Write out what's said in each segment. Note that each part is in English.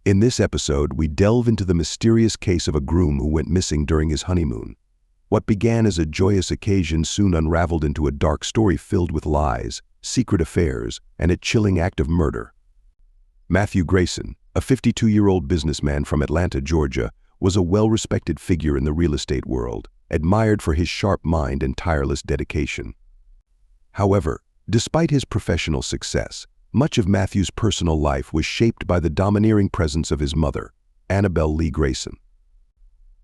In this episode, we delve into the mysterious case of a groom who went missing during his honeymoon. What began as a joyous occasion soon unraveled into a dark story filled with lies, secret affairs, and a chilling act of murder. Matthew Grayson, a 52-year-old businessman from Atlanta, Georgia, was a well-respected figure in the real estate world, admired for his sharp mind and tireless dedication. However, despite his professional success, much of Matthew's personal life was shaped by the domineering presence of his mother, Sanibel Grayson.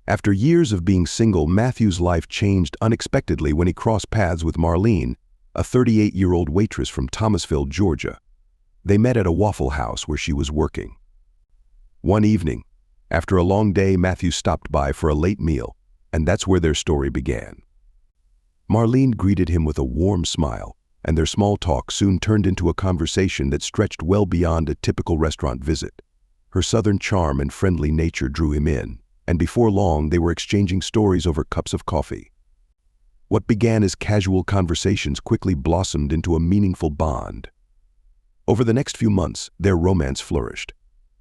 After years of being single, Matthew's life changed unexpectedly when he crossed paths with Marlene, a 38-year-old waitress from Thomasville, Georgia. They met at a Waffle House where she was working. One evening, after a long day, Matthew stopped by for a late meal, and that's where their story began. Marlene greeted him with a warm smile, and their small talk soon turned into a conversation that stretched well beyond a typical restaurant visit. Her southern charm and friendly nature drew him in, and before long they were exchanging stories over cups of coffee. What began as casual conversations quickly blossomed into a meaningful bond. Over the next few months, their romance flourished.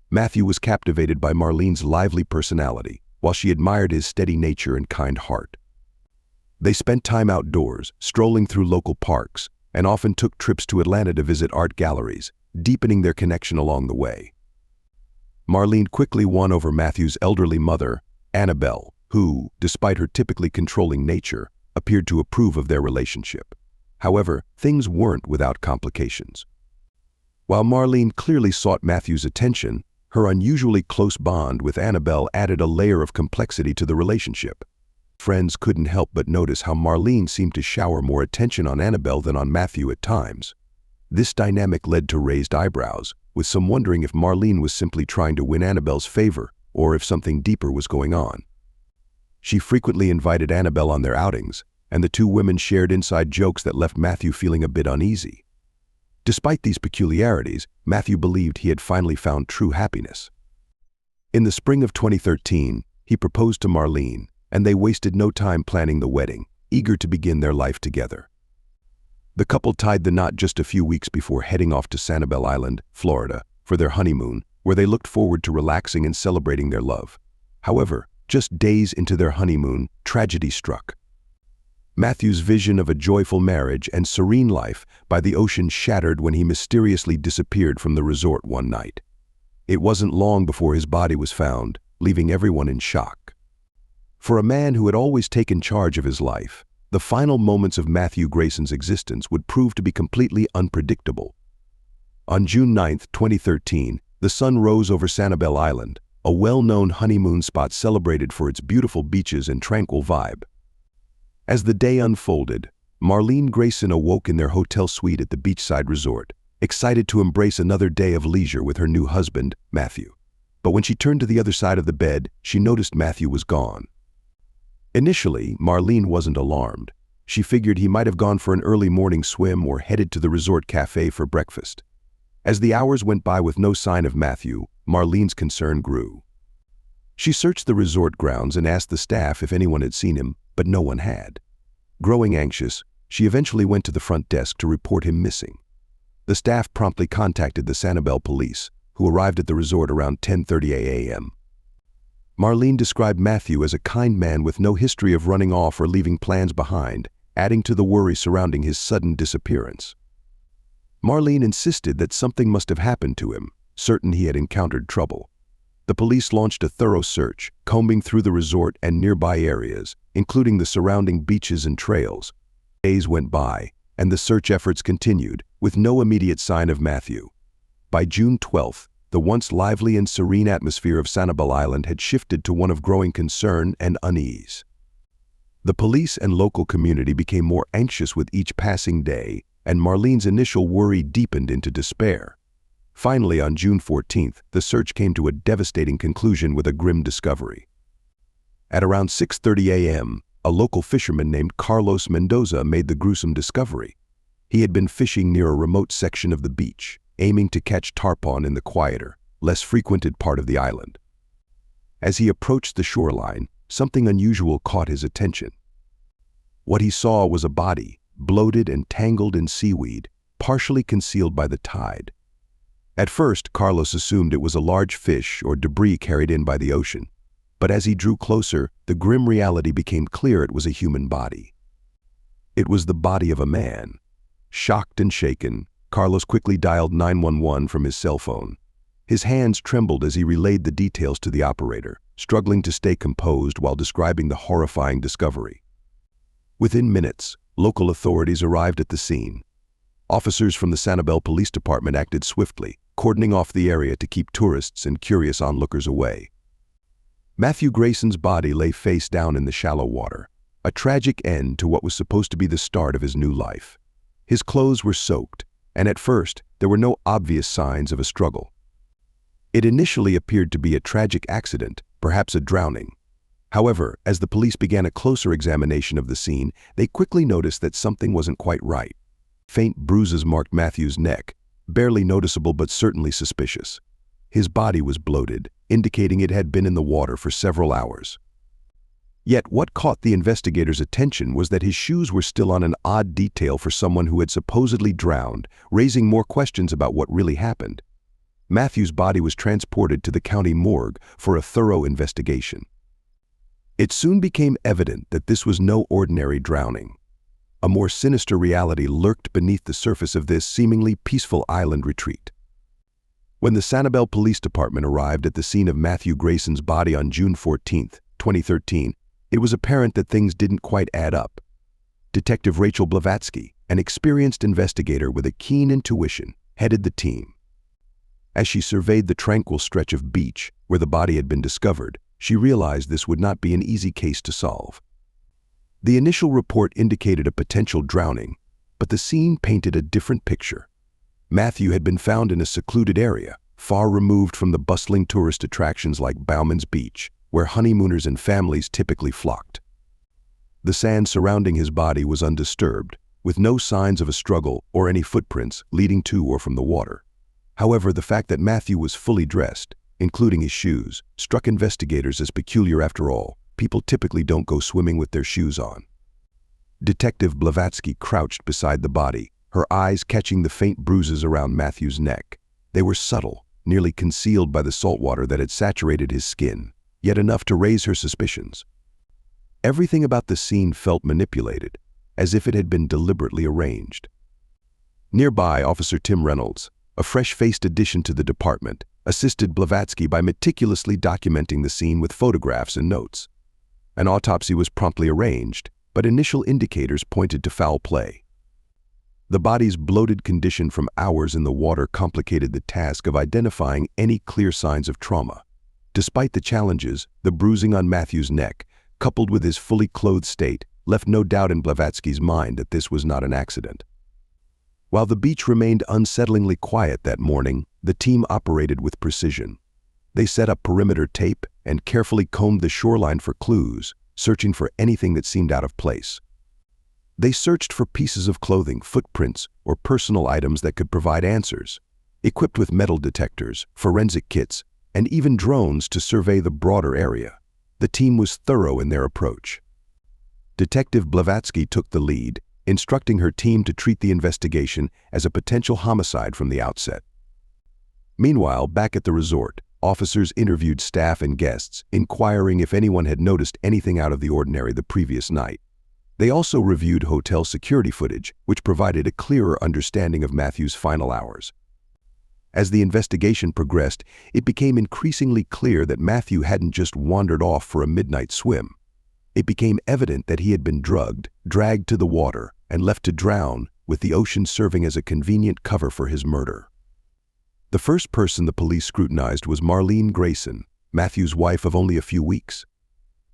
Matthew was captivated by Marlene's lively personality, while she admired his steady nature and kind heart. They spent time outdoors, strolling through local parks, and often took trips to Atlanta to visit art galleries, deepening their connection along the way. Marlene quickly won over Matthew's elderly mother, Sanibel, who, despite her typically controlling nature, appeared to approve of their relationship. However, things weren't without complications. While Marlene clearly sought Matthew's attention, her unusually close bond with Sanibel added a layer of complexity to the relationship. Friends couldn't help but notice how Marlene seemed to shower more attention on Sanibel than on Matthew at times. This dynamic led to raised eyebrows, with some wondering if Marlene was simply trying to win Sanibel's favor or if something deeper was going on. She frequently invited Sanibel on their outings, and the two women shared inside jokes that left Matthew feeling a bit uneasy. Despite these peculiarities, Matthew believed he had finally found true happiness. In the spring of 2013, he proposed to Marlene, and they wasted no time planning the wedding, eager to begin their life together. The couple tied the knot just a few weeks before heading off to Sanibel Island, Florida, for their honeymoon, where they looked forward to relaxing and celebrating their love. However, just days into their honeymoon, tragedy struck. Matthew's vision of a joyful marriage and serene life by the ocean shattered when he mysteriously disappeared from the resort one night. It wasn't long before his body was found, leaving everyone in shock. For a man who had always taken charge of his life, the final moments of Matthew Grayson's existence would prove to be completely unpredictable. On June 9, 2013, the sun rose over Sanibel Island, a well-known honeymoon spot celebrated for its beautiful beaches and tranquil vibe. As the day unfolded, Marlene Grayson awoke in their hotel suite at the beachside resort, excited to embrace another day of leisure with her new husband, Matthew. But when she turned to the other side of the bed, she noticed Matthew was gone. Initially, Marlene wasn't alarmed. She figured he might have gone for an early morning swim or headed to the resort cafe for breakfast. As the hours went by with no sign of Matthew, Marlene's concern grew. She searched the resort grounds and asked the staff if anyone had seen him, but no one had. Growing anxious, she eventually went to the front desk to report him missing. The staff promptly contacted the Sanibel police, who arrived at the resort around 10:30 a.m. Marlene described Matthew as a kind man with no history of running off or leaving plans behind, adding to the worry surrounding his sudden disappearance. Marlene insisted that something must have happened to him, certain he had encountered trouble. The police launched a thorough search, combing through the resort and nearby areas, including the surrounding beaches and trails. Days went by, and the search efforts continued, with no immediate sign of Matthew. By June 12th, the once lively and serene atmosphere of Sanibel Island had shifted to one of growing concern and unease. The police and local community became more anxious with each passing day, and Marlene's initial worry deepened into despair. Finally, on June 14th, the search came to a devastating conclusion with a grim discovery. At around 6:30 a.m., a local fisherman named Carlos Mendoza made the gruesome discovery. He had been fishing near a remote section of the beach, aiming to catch tarpon in the quieter, less frequented part of the island. As he approached the shoreline, something unusual caught his attention. What he saw was a body, bloated and tangled in seaweed, partially concealed by the tide. At first, Carlos assumed it was a large fish or debris carried in by the ocean. But as he drew closer, the grim reality became clear. It was a human body. It was the body of a man. Shocked and shaken, Carlos quickly dialed 911 from his cell phone. His hands trembled as he relayed the details to the operator, struggling to stay composed while describing the horrifying discovery. Within minutes, local authorities arrived at the scene. Officers from the Sanibel Police Department acted swiftly, cordoning off the area to keep tourists and curious onlookers away. Matthew Grayson's body lay face down in the shallow water, a tragic end to what was supposed to be the start of his new life. His clothes were soaked, and at first, there were no obvious signs of a struggle. It initially appeared to be a tragic accident, perhaps a drowning. However, as the police began a closer examination of the scene, they quickly noticed that something wasn't quite right. Faint bruises marked Matthew's neck, barely noticeable but certainly suspicious. His body was bloated, indicating it had been in the water for several hours. Yet what caught the investigators' attention was that his shoes were still on, an odd detail for someone who had supposedly drowned, raising more questions about what really happened. Matthew's body was transported to the county morgue for a thorough investigation. It soon became evident that this was no ordinary drowning. A more sinister reality lurked beneath the surface of this seemingly peaceful island retreat. When the Sanibel Police Department arrived at the scene of Matthew Grayson's body on June 14, 2013, it was apparent that things didn't quite add up. Detective Rachel Blavatsky, an experienced investigator with a keen intuition, headed the team. As she surveyed the tranquil stretch of beach where the body had been discovered, she realized this would not be an easy case to solve. The initial report indicated a potential drowning, but the scene painted a different picture. Matthew had been found in a secluded area, far removed from the bustling tourist attractions like Bowman's Beach, where honeymooners and families typically flocked. The sand surrounding his body was undisturbed, with no signs of a struggle or any footprints leading to or from the water. However, the fact that Matthew was fully dressed, including his shoes, struck investigators as peculiar. After all, people typically don't go swimming with their shoes on. Detective Blavatsky crouched beside the body, her eyes catching the faint bruises around Matthew's neck. They were subtle, nearly concealed by the salt water that had saturated his skin, yet enough to raise her suspicions. Everything about the scene felt manipulated, as if it had been deliberately arranged. Nearby, Officer Tim Reynolds, a fresh-faced addition to the department, assisted Blavatsky by meticulously documenting the scene with photographs and notes. An autopsy was promptly arranged, but initial indicators pointed to foul play. The body's bloated condition from hours in the water complicated the task of identifying any clear signs of trauma. Despite the challenges, the bruising on Matthew's neck, coupled with his fully clothed state, left no doubt in Blavatsky's mind that this was not an accident. While the beach remained unsettlingly quiet that morning, the team operated with precision. They set up perimeter tape and carefully combed the shoreline for clues, searching for anything that seemed out of place. They searched for pieces of clothing, footprints, or personal items that could provide answers, equipped with metal detectors, forensic kits, and even drones to survey the broader area. The team was thorough in their approach. Detective Blavatsky took the lead, instructing her team to treat the investigation as a potential homicide from the outset. Meanwhile, back at the resort, officers interviewed staff and guests, inquiring if anyone had noticed anything out of the ordinary the previous night. They also reviewed hotel security footage, which provided a clearer understanding of Matthew's final hours. As the investigation progressed, it became increasingly clear that Matthew hadn't just wandered off for a midnight swim. It became evident that he had been drugged, dragged to the water, and left to drown, with the ocean serving as a convenient cover for his murder. The first person the police scrutinized was Marlene Grayson, Matthew's wife of only a few weeks.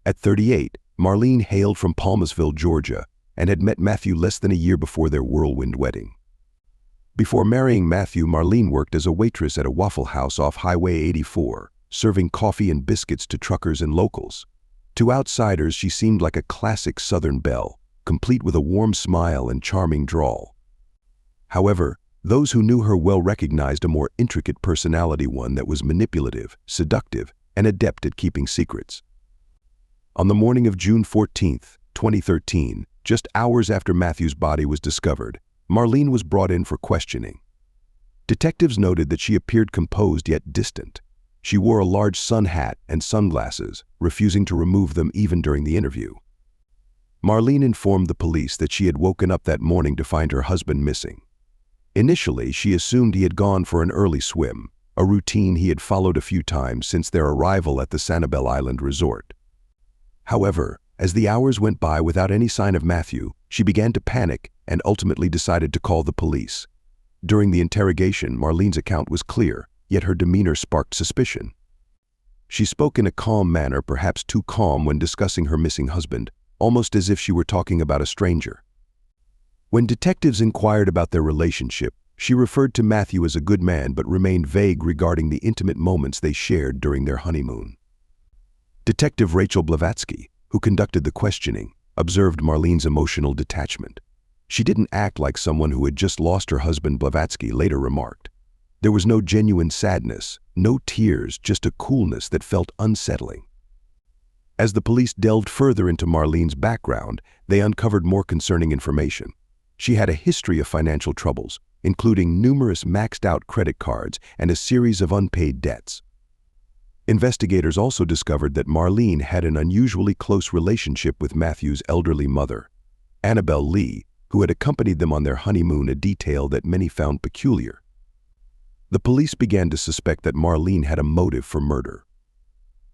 At 38, Marlene hailed from Palmersville, Georgia, and had met Matthew less than a year before their whirlwind wedding. Before marrying Matthew, Marlene worked as a waitress at a Waffle House off Highway 84, serving coffee and biscuits to truckers and locals. To outsiders, she seemed like a classic Southern belle, complete with a warm smile and charming drawl. However, those who knew her well recognized a more intricate personality, one that was manipulative, seductive, and adept at keeping secrets. On the morning of June 14, 2013, just hours after Matthew's body was discovered, Marlene was brought in for questioning. Detectives noted that she appeared composed yet distant. She wore a large sun hat and sunglasses, refusing to remove them even during the interview. Marlene informed the police that she had woken up that morning to find her husband missing. Initially, she assumed he had gone for an early swim, a routine he had followed a few times since their arrival at the Sanibel Island resort. However, as the hours went by without any sign of Matthew, she began to panic and ultimately decided to call the police. During the interrogation, Marlene's account was clear, yet her demeanor sparked suspicion. She spoke in a calm manner, perhaps too calm when discussing her missing husband, almost as if she were talking about a stranger. When detectives inquired about their relationship, she referred to Matthew as a good man but remained vague regarding the intimate moments they shared during their honeymoon. Detective Rachel Blavatsky, who conducted the questioning, observed Marlene's emotional detachment. She didn't act like someone who had just lost her husband, Blavatsky later remarked. There was no genuine sadness, no tears, just a coolness that felt unsettling. As the police delved further into Marlene's background, they uncovered more concerning information. She had a history of financial troubles, including numerous maxed-out credit cards and a series of unpaid debts. Investigators also discovered that Marlene had an unusually close relationship with Matthew's elderly mother, Annabelle Lee, who had accompanied them on their honeymoon, a detail that many found peculiar. The police began to suspect that Marlene had a motive for murder.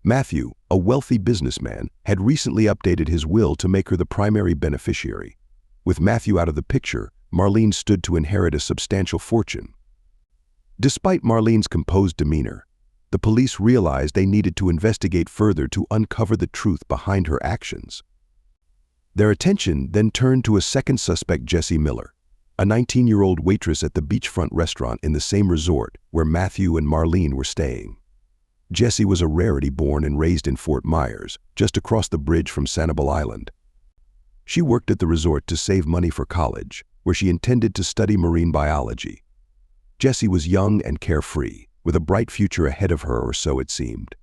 Matthew, a wealthy businessman, had recently updated his will to make her the primary beneficiary. With Matthew out of the picture, Marlene stood to inherit a substantial fortune. Despite Marlene's composed demeanor, the police realized they needed to investigate further to uncover the truth behind her actions. Their attention then turned to a second suspect, Jessie Miller, a 19-year-old waitress at the beachfront restaurant in the same resort where Matthew and Marlene were staying. Jessie was a rarity, born and raised in Fort Myers, just across the bridge from Sanibel Island. She worked at the resort to save money for college, where she intended to study marine biology. Jessie was young and carefree, with a bright future ahead of her, or so it seemed.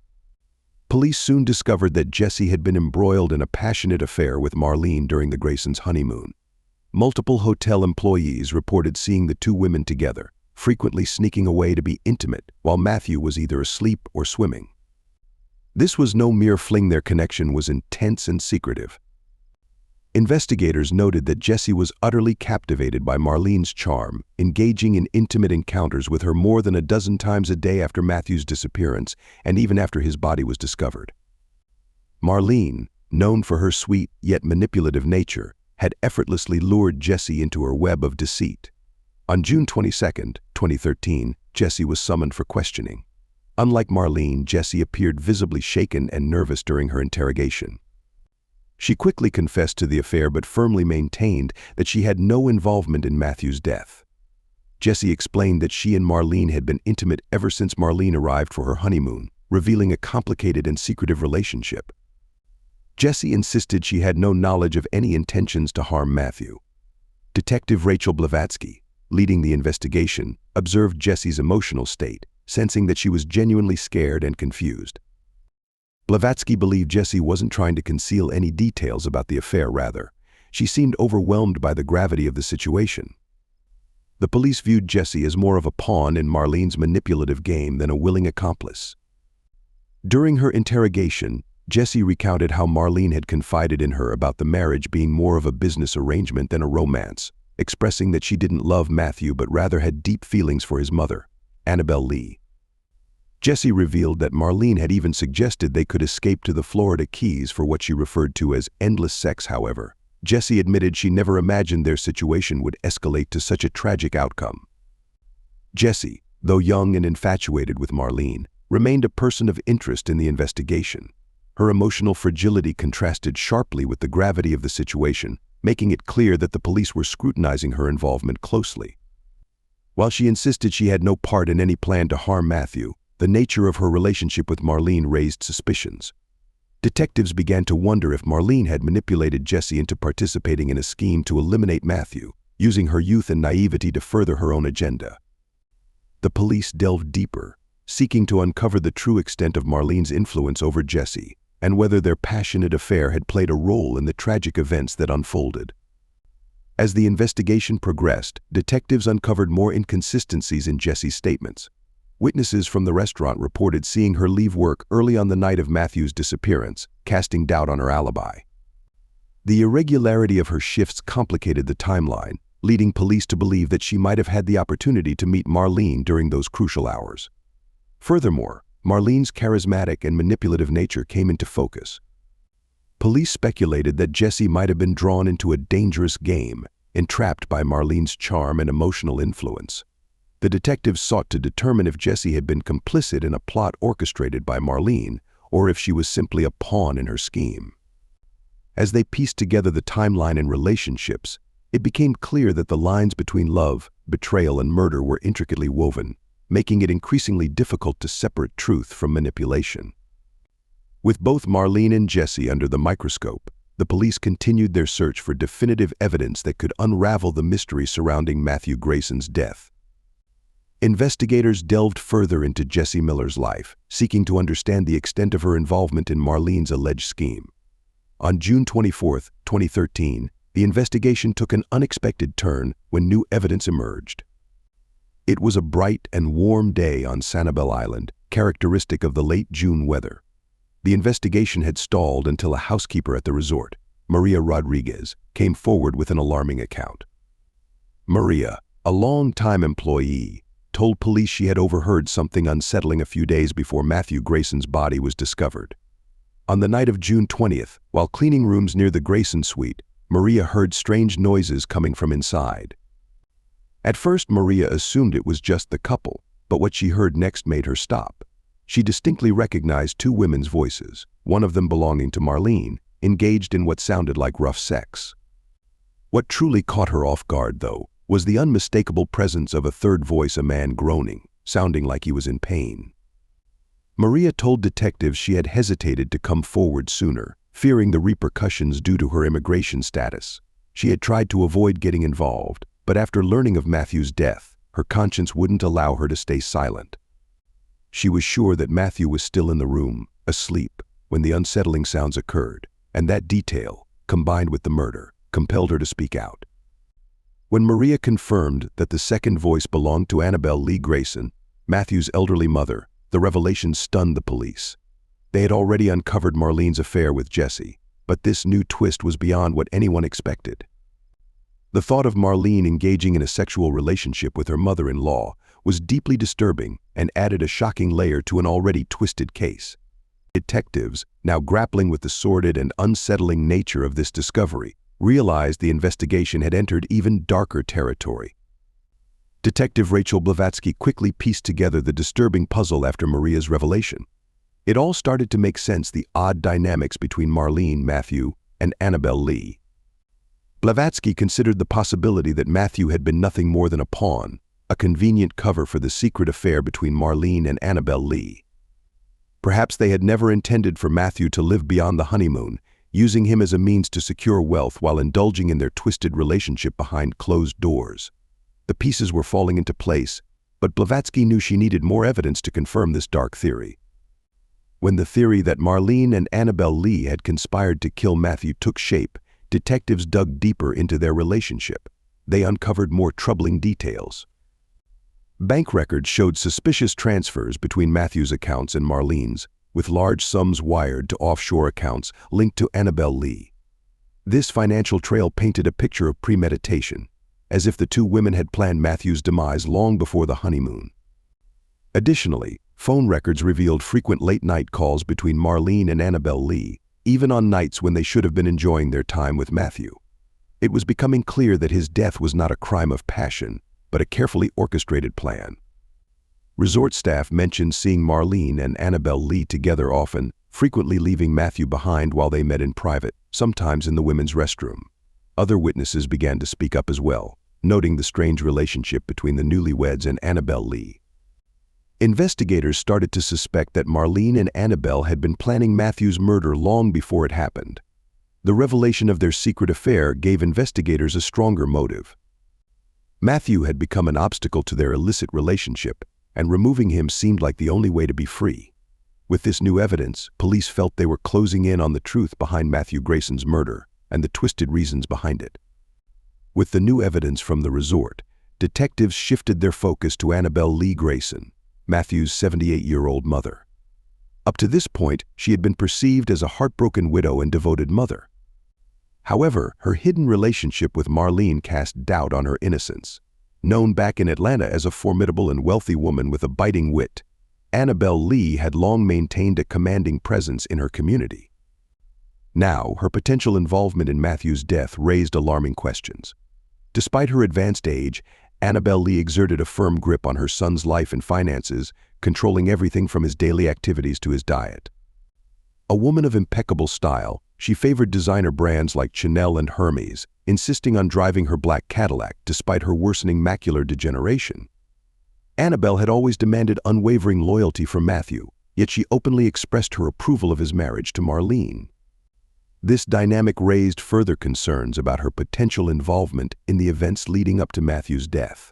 Police soon discovered that Jessie had been embroiled in a passionate affair with Marlene during the Graysons' honeymoon. Multiple hotel employees reported seeing the two women together, frequently sneaking away to be intimate while Matthew was either asleep or swimming. This was no mere fling. Their connection was intense and secretive. Investigators noted that Jessie was utterly captivated by Marlene's charm, engaging in intimate encounters with her more than a dozen times a day after Matthew's disappearance and even after his body was discovered. Marlene, known for her sweet yet manipulative nature, had effortlessly lured Jessie into her web of deceit. On June 22, 2013, Jessie was summoned for questioning. Unlike Marlene, Jessie appeared visibly shaken and nervous during her interrogation. She quickly confessed to the affair but firmly maintained that she had no involvement in Matthew's death. Jessie explained that she and Marlene had been intimate ever since Marlene arrived for her honeymoon, revealing a complicated and secretive relationship. Jessie insisted she had no knowledge of any intentions to harm Matthew. Detective Rachel Blavatsky, leading the investigation, observed Jessie's emotional state, sensing that she was genuinely scared and confused. Blavatsky believed Jessie wasn't trying to conceal any details about the affair. Rather, she seemed overwhelmed by the gravity of the situation. The police viewed Jessie as more of a pawn in Marlene's manipulative game than a willing accomplice. During her interrogation, Jessie recounted how Marlene had confided in her about the marriage being more of a business arrangement than a romance, expressing that she didn't love Matthew but rather had deep feelings for his mother, Annabelle Lee. Jessie revealed that Marlene had even suggested they could escape to the Florida Keys for what she referred to as endless sex. However, Jessie admitted she never imagined their situation would escalate to such a tragic outcome. Jessie, though young and infatuated with Marlene, remained a person of interest in the investigation. Her emotional fragility contrasted sharply with the gravity of the situation, making it clear that the police were scrutinizing her involvement closely. While she insisted she had no part in any plan to harm Matthew, the nature of her relationship with Marlene raised suspicions. Detectives began to wonder if Marlene had manipulated Jessie into participating in a scheme to eliminate Matthew, using her youth and naivety to further her own agenda. The police delved deeper, seeking to uncover the true extent of Marlene's influence over Jessie and whether their passionate affair had played a role in the tragic events that unfolded. As the investigation progressed, detectives uncovered more inconsistencies in Jesse's statements. Witnesses from the restaurant reported seeing her leave work early on the night of Matthew's disappearance, casting doubt on her alibi. The irregularity of her shifts complicated the timeline, leading police to believe that she might have had the opportunity to meet Marlene during those crucial hours. Furthermore, Marlene's charismatic and manipulative nature came into focus. Police speculated that Jesse might have been drawn into a dangerous game, entrapped by Marlene's charm and emotional influence. The detectives sought to determine if Jesse had been complicit in a plot orchestrated by Marlene, or if she was simply a pawn in her scheme. As they pieced together the timeline and relationships, it became clear that the lines between love, betrayal, and murder were intricately woven, making it increasingly difficult to separate truth from manipulation. With both Marlene and Jesse under the microscope, the police continued their search for definitive evidence that could unravel the mystery surrounding Matthew Grayson's death. Investigators delved further into Jessie Miller's life, seeking to understand the extent of her involvement in Marlene's alleged scheme. On June 24, 2013, the investigation took an unexpected turn when new evidence emerged. It was a bright and warm day on Sanibel Island, characteristic of the late June weather. The investigation had stalled until a housekeeper at the resort, Maria Rodriguez, came forward with an alarming account. Maria, a long-time employee, told police she had overheard something unsettling a few days before Matthew Grayson's body was discovered. On the night of June 20th, while cleaning rooms near the Grayson suite, Maria heard strange noises coming from inside. At first, Maria assumed it was just the couple, but what she heard next made her stop. She distinctly recognized two women's voices, one of them belonging to Marlene, engaged in what sounded like rough sex. What truly caught her off guard, though, was the unmistakable presence of a third voice, a man groaning, sounding like he was in pain. Maria told detectives she had hesitated to come forward sooner, fearing the repercussions due to her immigration status. She had tried to avoid getting involved, but after learning of Matthew's death, her conscience wouldn't allow her to stay silent. She was sure that Matthew was still in the room, asleep, when the unsettling sounds occurred, and that detail, combined with the murder, compelled her to speak out. When Maria confirmed that the second voice belonged to Sanibel Lee Grayson, Matthew's elderly mother, the revelation stunned the police. They had already uncovered Marlene's affair with Jesse, but this new twist was beyond what anyone expected. The thought of Marlene engaging in a sexual relationship with her mother-in-law was deeply disturbing and added a shocking layer to an already twisted case. Detectives, now grappling with the sordid and unsettling nature of this discovery, realized the investigation had entered even darker territory. Detective Rachel Blavatsky quickly pieced together the disturbing puzzle after Maria's revelation. It all started to make sense: the odd dynamics between Marlene, Matthew, and Sanibel Lee. Blavatsky considered the possibility that Matthew had been nothing more than a pawn, a convenient cover for the secret affair between Marlene and Sanibel Lee. Perhaps they had never intended for Matthew to live beyond the honeymoon, using him as a means to secure wealth while indulging in their twisted relationship behind closed doors. The pieces were falling into place, but Blavatsky knew she needed more evidence to confirm this dark theory. When the theory that Marlene and Sanibel Lee had conspired to kill Matthew took shape, detectives dug deeper into their relationship. They uncovered more troubling details. Bank records showed suspicious transfers between Matthew's accounts and Marlene's, with large sums wired to offshore accounts linked to Sanibel Lee. This financial trail painted a picture of premeditation, as if the two women had planned Matthew's demise long before the honeymoon. Additionally, phone records revealed frequent late-night calls between Marlene and Sanibel Lee, even on nights when they should have been enjoying their time with Matthew. It was becoming clear that his death was not a crime of passion, but a carefully orchestrated plan. Resort staff mentioned seeing Marlene and Sanibel Lee together often, frequently leaving Matthew behind while they met in private, sometimes in the women's restroom. Other witnesses began to speak up as well, noting the strange relationship between the newlyweds and Sanibel Lee. Investigators started to suspect that Marlene and Sanibel had been planning Matthew's murder long before it happened. The revelation of their secret affair gave investigators a stronger motive. Matthew had become an obstacle to their illicit relationship, and removing him seemed like the only way to be free. With this new evidence, police felt they were closing in on the truth behind Matthew Grayson's murder and the twisted reasons behind it. With the new evidence from the resort, detectives shifted their focus to Sanibel Grayson, Matthew's 78-year-old mother. Up to this point, she had been perceived as a heartbroken widow and devoted mother. However, her hidden relationship with Marlene cast doubt on her innocence. Known back in Atlanta as a formidable and wealthy woman with a biting wit, Sanibel Lee had long maintained a commanding presence in her community. Now, her potential involvement in Matthew's death raised alarming questions. Despite her advanced age, Sanibel Lee exerted a firm grip on her son's life and finances, controlling everything from his daily activities to his diet. A woman of impeccable style, she favored designer brands like Chanel and Hermes, insisting on driving her black Cadillac despite her worsening macular degeneration. Sanibel had always demanded unwavering loyalty from Matthew, yet she openly expressed her approval of his marriage to Marlene. This dynamic raised further concerns about her potential involvement in the events leading up to Matthew's death.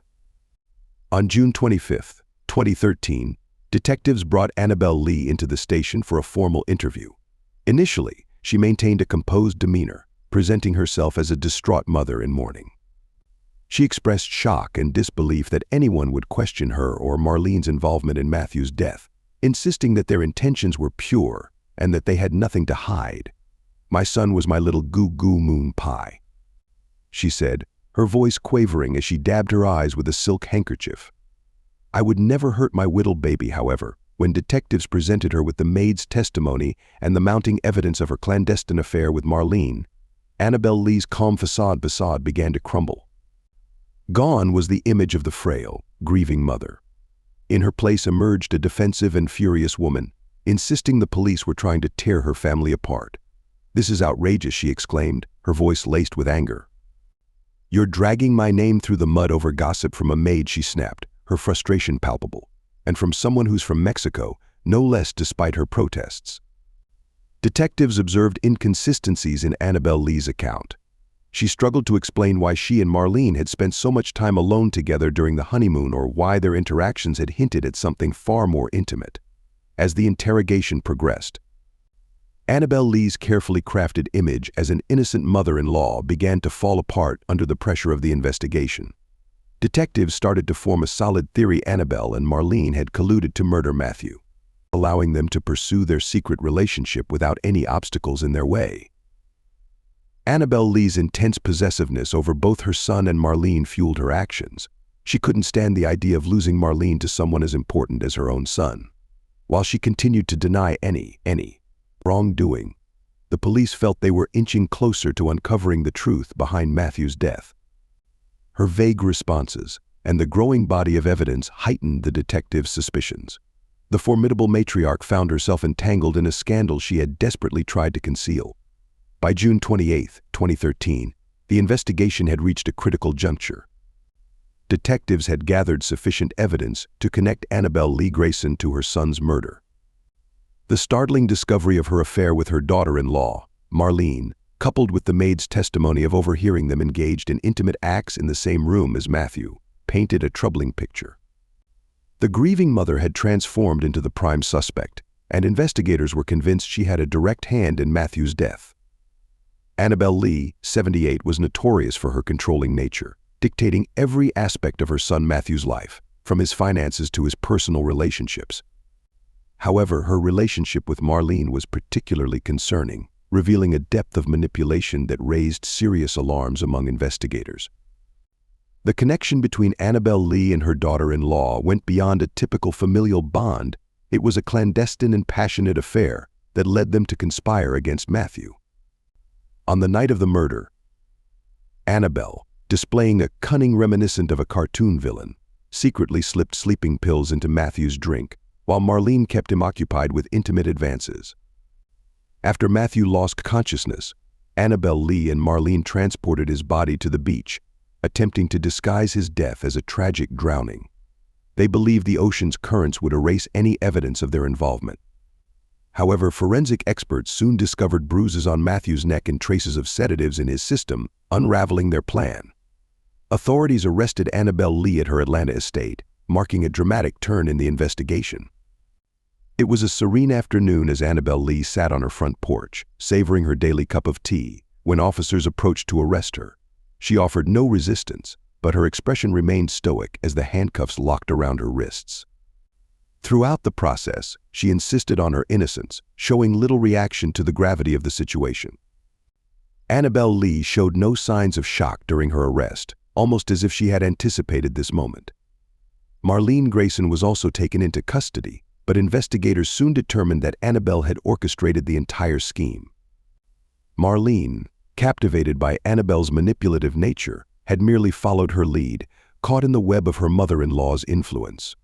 On June 25, 2013, detectives brought Sanibel Lee into the station for a formal interview. Initially, she maintained a composed demeanor, presenting herself as a distraught mother in mourning. She expressed shock and disbelief that anyone would question her or Marlene's involvement in Matthew's death, insisting that their intentions were pure and that they had nothing to hide. "My son was my little goo-goo moon pie," she said, her voice quavering as she dabbed her eyes with a silk handkerchief. "I would never hurt my whittle baby." However, when detectives presented her with the maid's testimony and the mounting evidence of her clandestine affair with Marlene, Sanibel Lee's calm facade began to crumble. Gone was the image of the frail, grieving mother. In her place emerged a defensive and furious woman, insisting the police were trying to tear her family apart. "This is outrageous," she exclaimed, her voice laced with anger. "You're dragging my name through the mud over gossip from a maid," she snapped, her frustration palpable, "and from someone who's from Mexico, no less, despite her protests." Detectives observed inconsistencies in Sanibel Lee's account. She struggled to explain why she and Marlene had spent so much time alone together during the honeymoon or why their interactions had hinted at something far more intimate. As the interrogation progressed, Sanibel Lee's carefully crafted image as an innocent mother-in-law began to fall apart under the pressure of the investigation. Detectives started to form a solid theory Sanibel and Marlene had colluded to murder Matthew, allowing them to pursue their secret relationship without any obstacles in their way. Sanibel Lee's intense possessiveness over both her son and Marlene fueled her actions. She couldn't stand the idea of losing Marlene to someone as important as her own son. While she continued to deny any wrongdoing, the police felt they were inching closer to uncovering the truth behind Matthew's death. Her vague responses and the growing body of evidence heightened the detectives' suspicions. The formidable matriarch found herself entangled in a scandal she had desperately tried to conceal. By June 28, 2013, the investigation had reached a critical juncture. Detectives had gathered sufficient evidence to connect Sanibel Lee Grayson to her son's murder. The startling discovery of her affair with her daughter-in-law, Marlene, coupled with the maid's testimony of overhearing them engaged in intimate acts in the same room as Matthew, painted a troubling picture. The grieving mother had transformed into the prime suspect, and investigators were convinced she had a direct hand in Matthew's death. Sanibel Lee, 78, was notorious for her controlling nature, dictating every aspect of her son Matthew's life, from his finances to his personal relationships. However, her relationship with Marlene was particularly concerning, revealing a depth of manipulation that raised serious alarms among investigators. The connection between Sanibel Lee and her daughter-in-law went beyond a typical familial bond. It was a clandestine and passionate affair that led them to conspire against Matthew. On the night of the murder, Sanibel, displaying a cunning reminiscent of a cartoon villain, secretly slipped sleeping pills into Matthew's drink, while Marlene kept him occupied with intimate advances. After Matthew lost consciousness, Sanibel Lee and Marlene transported his body to the beach, attempting to disguise his death as a tragic drowning. They believed the ocean's currents would erase any evidence of their involvement. However, forensic experts soon discovered bruises on Matthew's neck and traces of sedatives in his system, unraveling their plan. Authorities arrested Sanibel Lee at her Atlanta estate, marking a dramatic turn in the investigation. It was a serene afternoon as Sanibel Lee sat on her front porch, savoring her daily cup of tea, when officers approached to arrest her. She offered no resistance, but her expression remained stoic as the handcuffs locked around her wrists. Throughout the process, she insisted on her innocence, showing little reaction to the gravity of the situation. Annabelle Lee showed no signs of shock during her arrest, almost as if she had anticipated this moment. Marlene Grayson was also taken into custody, but investigators soon determined that Annabelle had orchestrated the entire scheme. Marlene, captivated by Annabelle's manipulative nature, had merely followed her lead, caught in the web of her mother-in-law's influence.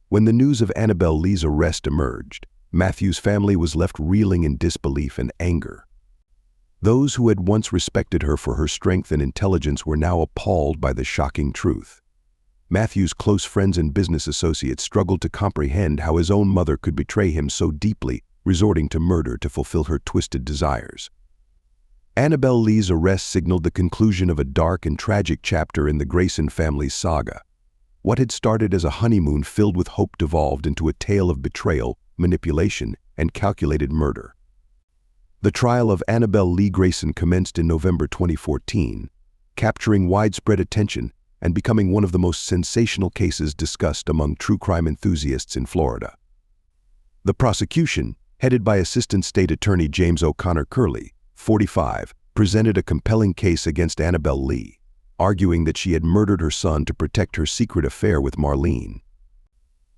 When the news of Annabelle Lee's arrest emerged, Matthew's family was left reeling in disbelief and anger. Those who had once respected her for her strength and intelligence were now appalled by the shocking truth. Matthew's close friends and business associates struggled to comprehend how his own mother could betray him so deeply, resorting to murder to fulfill her twisted desires. Annabelle Lee's arrest signaled the conclusion of a dark and tragic chapter in the Grayson family's saga. What had started as a honeymoon filled with hope devolved into a tale of betrayal, manipulation, and calculated murder. The trial of Annabelle Lee Grayson commenced in November 2014, capturing widespread attention and becoming one of the most sensational cases discussed among true crime enthusiasts in Florida. The prosecution, headed by Assistant State Attorney James O'Connor Curley, 45, presented a compelling case against Annabelle Lee, arguing that she had murdered her son to protect her secret affair with Marlene.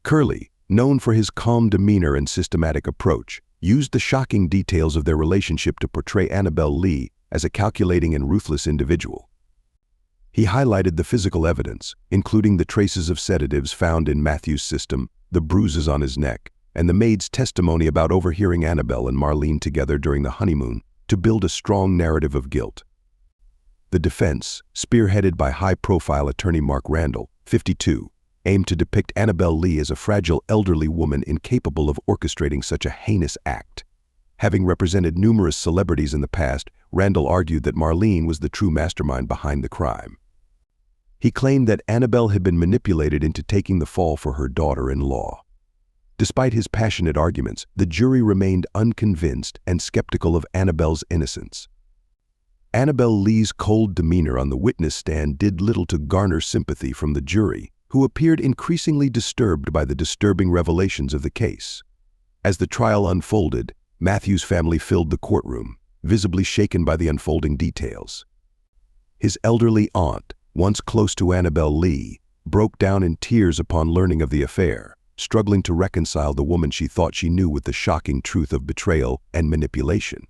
Curley, known for his calm demeanor and systematic approach, used the shocking details of their relationship to portray Annabelle Lee as a calculating and ruthless individual. He highlighted the physical evidence, including the traces of sedatives found in Matthew's system, the bruises on his neck, and the maid's testimony about overhearing Annabelle and Marlene together during the honeymoon, to build a strong narrative of guilt. The defense, spearheaded by high-profile attorney Mark Randall, 52, aimed to depict Annabelle Lee as a fragile elderly woman incapable of orchestrating such a heinous act. Having represented numerous celebrities in the past, Randall argued that Marlene was the true mastermind behind the crime. He claimed that Annabelle had been manipulated into taking the fall for her daughter-in-law. Despite his passionate arguments, the jury remained unconvinced and skeptical of Annabelle's innocence. Annabelle Lee's cold demeanor on the witness stand did little to garner sympathy from the jury, who appeared increasingly disturbed by the disturbing revelations of the case. As the trial unfolded, Matthew's family filled the courtroom, visibly shaken by the unfolding details. His elderly aunt, once close to Annabelle Lee, broke down in tears upon learning of the affair, struggling to reconcile the woman she thought she knew with the shocking truth of betrayal and manipulation.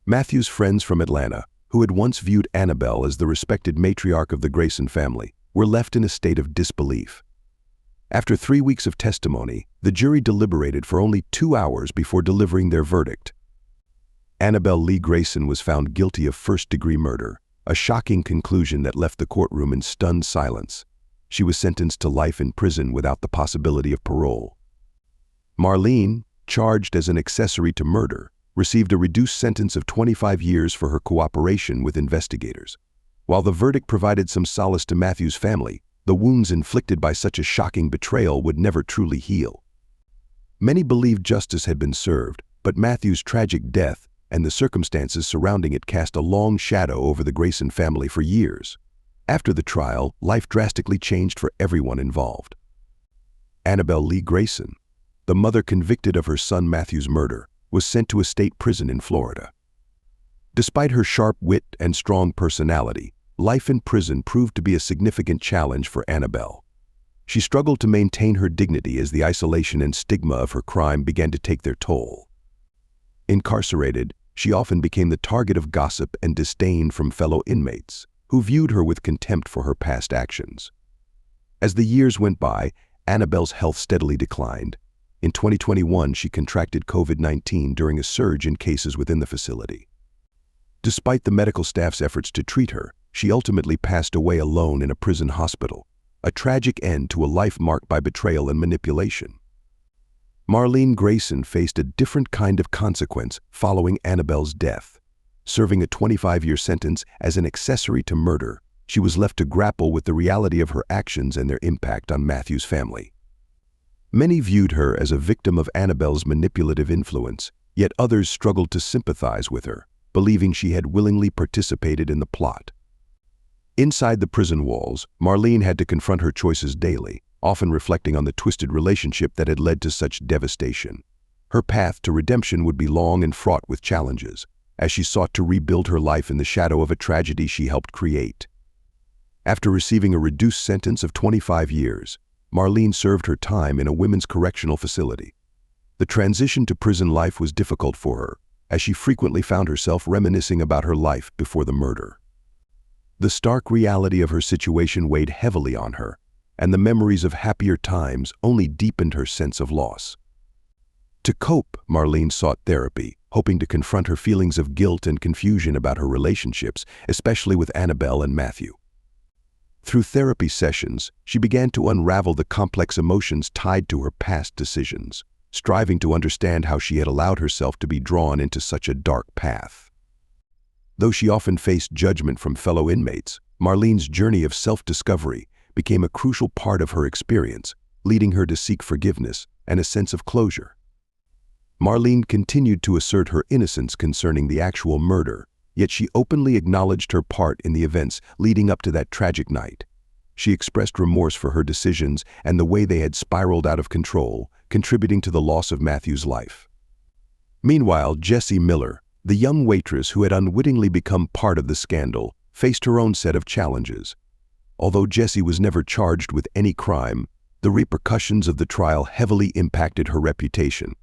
Matthew's friends from Atlanta, who had once viewed Annabelle as the respected matriarch of the Grayson family, were left in a state of disbelief. After 3 weeks of testimony, the jury deliberated for only 2 hours before delivering their verdict. Annabelle Lee Grayson was found guilty of first-degree murder, a shocking conclusion that left the courtroom in stunned silence. She was sentenced to life in prison without the possibility of parole. Marlene, charged as an accessory to murder, received a reduced sentence of 25 years for her cooperation with investigators. While the verdict provided some solace to Matthew's family, the wounds inflicted by such a shocking betrayal would never truly heal. Many believed justice had been served, but Matthew's tragic death and the circumstances surrounding it cast a long shadow over the Grayson family for years. After the trial, life drastically changed for everyone involved. Annabelle Lee Grayson, the mother convicted of her son Matthew's murder, was sent to a state prison in Florida. Despite her sharp wit and strong personality, life in prison proved to be a significant challenge for Annabelle. She struggled to maintain her dignity as the isolation and stigma of her crime began to take their toll. Incarcerated, she often became the target of gossip and disdain from fellow inmates, who viewed her with contempt for her past actions. As the years went by, Annabelle's health steadily declined. In 2021, she contracted COVID-19 during a surge in cases within the facility. Despite the medical staff's efforts to treat her, she ultimately passed away alone in a prison hospital, a tragic end to a life marked by betrayal and manipulation. Marlene Grayson faced a different kind of consequence following Annabelle's death. Serving a 25-year sentence as an accessory to murder, she was left to grapple with the reality of her actions and their impact on Matthew's family. Many viewed her as a victim of Annabelle's manipulative influence, yet others struggled to sympathize with her, believing she had willingly participated in the plot. Inside the prison walls, Marlene had to confront her choices daily, often reflecting on the twisted relationship that had led to such devastation. Her path to redemption would be long and fraught with challenges, as she sought to rebuild her life in the shadow of a tragedy she helped create. After receiving a reduced sentence of 25 years, Marlene served her time in a women's correctional facility. The transition to prison life was difficult for her, as she frequently found herself reminiscing about her life before the murder. The stark reality of her situation weighed heavily on her, and the memories of happier times only deepened her sense of loss. To cope, Marlene sought therapy, hoping to confront her feelings of guilt and confusion about her relationships, especially with Sanibel and Matthew. Through therapy sessions, she began to unravel the complex emotions tied to her past decisions, striving to understand how she had allowed herself to be drawn into such a dark path. Though she often faced judgment from fellow inmates, Marlene's journey of self-discovery became a crucial part of her experience, leading her to seek forgiveness and a sense of closure. Marlene continued to assert her innocence concerning the actual murder, yet she openly acknowledged her part in the events leading up to that tragic night. She expressed remorse for her decisions and the way they had spiraled out of control, contributing to the loss of Matthew's life. Meanwhile, Jessie Miller, the young waitress who had unwittingly become part of the scandal, faced her own set of challenges. Although Jessie was never charged with any crime, the repercussions of the trial heavily impacted her reputation.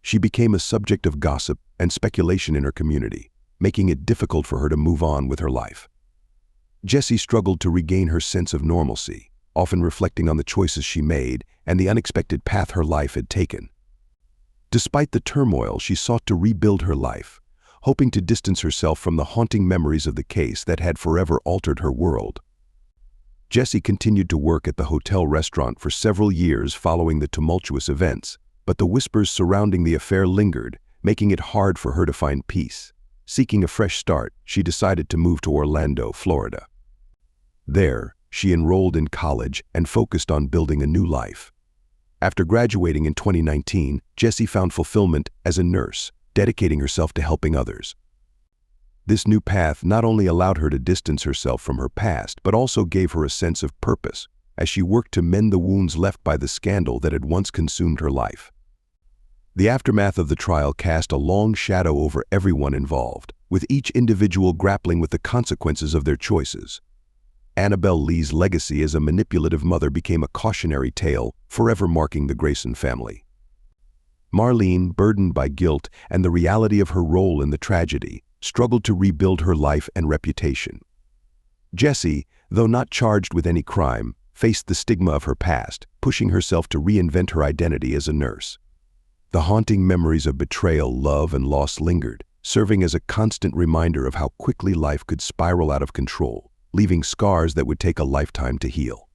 She became a subject of gossip and speculation in her community, making it difficult for her to move on with her life. Jessie struggled to regain her sense of normalcy, often reflecting on the choices she made and the unexpected path her life had taken. Despite the turmoil, she sought to rebuild her life, hoping to distance herself from the haunting memories of the case that had forever altered her world. Jessie continued to work at the hotel restaurant for several years following the tumultuous events, but the whispers surrounding the affair lingered, making it hard for her to find peace. Seeking a fresh start, she decided to move to Orlando, Florida. There, she enrolled in college and focused on building a new life. After graduating in 2019, Jessie found fulfillment as a nurse, dedicating herself to helping others. This new path not only allowed her to distance herself from her past, but also gave her a sense of purpose, as she worked to mend the wounds left by the scandal that had once consumed her life. The aftermath of the trial cast a long shadow over everyone involved, with each individual grappling with the consequences of their choices. Annabelle Lee's legacy as a manipulative mother became a cautionary tale, forever marking the Grayson family. Marlene, burdened by guilt and the reality of her role in the tragedy, struggled to rebuild her life and reputation. Jessie, though not charged with any crime, faced the stigma of her past, pushing herself to reinvent her identity as a nurse. The haunting memories of betrayal, love, and loss lingered, serving as a constant reminder of how quickly life could spiral out of control, leaving scars that would take a lifetime to heal.